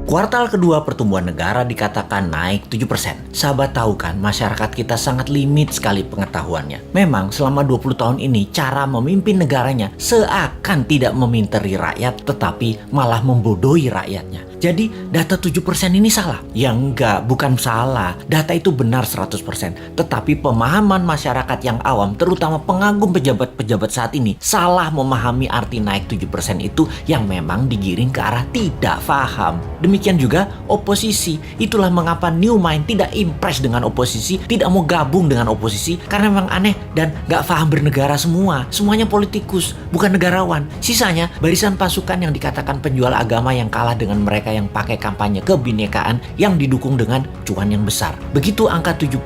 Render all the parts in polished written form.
Kuartal kedua pertumbuhan negara dikatakan naik 7%. Sahabat tahu kan, masyarakat kita sangat limit sekali pengetahuannya. Memang selama 20 tahun ini cara memimpin negaranya seakan tidak meminteri rakyat tetapi malah membodohi rakyatnya. Jadi data 7% ini salah? Ya enggak, bukan salah. Data itu benar 100%. Tetapi pemahaman masyarakat yang awam, terutama pengagum pejabat-pejabat saat ini, salah memahami arti naik 7% itu yang memang digiring ke arah tidak paham. Demikian juga oposisi. Itulah mengapa New Mind tidak impress dengan oposisi, tidak mau gabung dengan oposisi, karena memang aneh dan gak paham bernegara semua. Semuanya politikus, bukan negarawan. Sisanya barisan pasukan yang dikatakan penjual agama yang kalah dengan mereka yang pakai kampanye kebinekaan yang didukung dengan cuan yang besar. Begitu angka 7%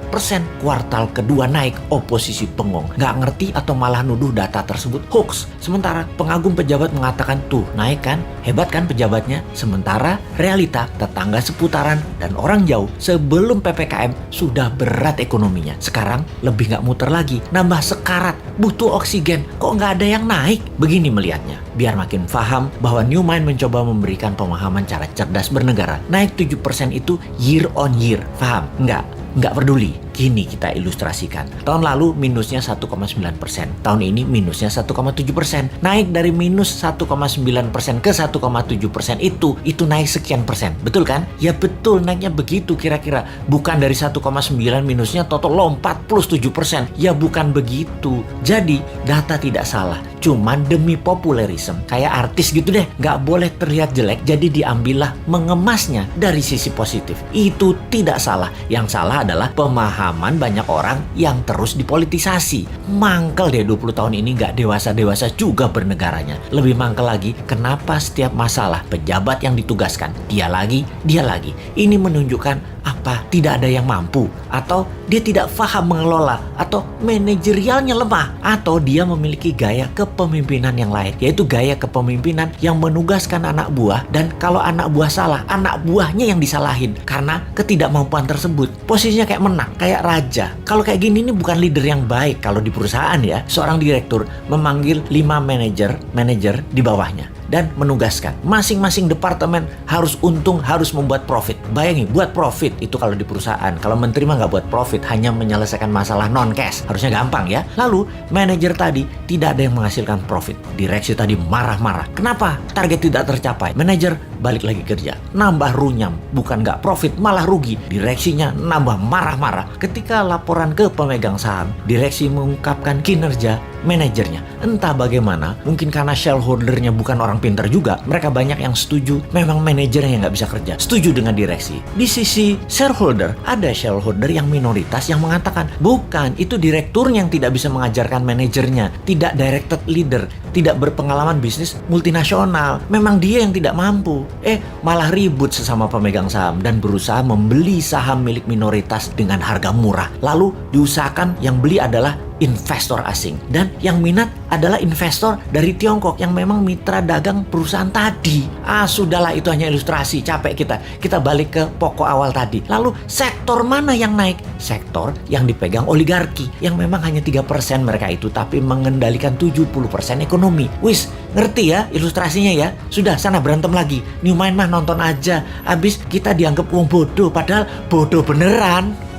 kuartal kedua naik, oposisi bengong. Gak ngerti atau malah nuduh data tersebut hoax. Sementara pengagum pejabat mengatakan tuh naik kan, hebat kan pejabatnya. Sementara realita tetangga seputaran dan orang jauh sebelum PPKM sudah berat ekonominya. Sekarang lebih gak muter lagi, nambah sekarat, butuh oksigen. Kok gak ada yang naik? Begini melihatnya. Biar makin paham bahwa New Mind mencoba memberikan pemahaman cara cerdas bernegara. Naik 7% itu year on year. Paham? Nggak peduli. Kini kita ilustrasikan. Tahun lalu minusnya 1,9%. Tahun ini minusnya 1,7%. Naik dari minus 1,9% ke 1,7% itu naik sekian persen. Betul kan? Ya betul, naiknya begitu kira-kira. Bukan dari 1,9 minusnya total lompat plus 7%. Ya bukan begitu. Jadi data tidak salah. Cuman demi populerisme. Kayak artis gitu deh. Nggak boleh terlihat jelek. Jadi diambillah mengemasnya dari sisi positif. Itu tidak salah. Yang salah adalah pemahaman banyak orang yang terus dipolitisasi. Mangkel deh 20 tahun ini gak dewasa-dewasa juga bernegaranya. Lebih mangkel lagi, kenapa setiap masalah pejabat yang ditugaskan dia lagi. Ini menunjukkan apa? Tidak ada yang mampu, atau dia tidak paham mengelola, atau manajerialnya lemah, atau dia memiliki gaya kepemimpinan yang lain, yaitu gaya kepemimpinan yang menugaskan anak buah, dan kalau anak buah salah, anak buahnya yang disalahin karena ketidakmampuan tersebut. Posisinya kayak menang, kayak raja. Kalau kayak gini ini bukan leader yang baik. Kalau di perusahaan ya, seorang direktur memanggil 5 manajer di bawahnya dan menugaskan masing-masing departemen harus untung, harus membuat profit. Bayangin, buat profit itu kalau di perusahaan. Kalau menteri mah nggak buat profit, hanya menyelesaikan masalah non-cash. Harusnya gampang ya. Lalu manajer tadi tidak ada yang menghasilkan profit. Direksi tadi marah-marah. Kenapa? Target tidak tercapai. Manajer balik lagi kerja, nambah runyam. Bukan nggak profit, malah rugi. Direksinya nambah marah-marah. Ketika laporan ke pemegang saham, direksi mengungkapkan kinerja manajernya. Entah bagaimana, mungkin karena shareholdernya bukan orang pintar juga, mereka banyak yang setuju memang manajernya yang nggak bisa kerja, setuju dengan direksi. Di sisi shareholder, ada shareholder yang minoritas yang mengatakan bukan, itu direkturnya yang tidak bisa mengajarkan manajernya, tidak directed leader, tidak berpengalaman bisnis multinasional, memang dia yang tidak mampu. Malah ribut sesama pemegang saham dan berusaha membeli saham milik minoritas dengan harga murah. Lalu diusahakan yang beli adalah investor asing, dan yang minat adalah investor dari Tiongkok yang memang mitra dagang perusahaan tadi. Sudahlah, itu hanya ilustrasi, capek kita balik ke pokok awal tadi. Lalu sektor mana yang naik? Sektor yang dipegang oligarki, yang memang hanya 3% mereka itu, tapi mengendalikan 70% ekonomi. Wis, ngerti ya ilustrasinya ya? Sudah, sana berantem lagi. New Mind mah nonton aja, abis kita dianggap bodoh, padahal bodoh beneran.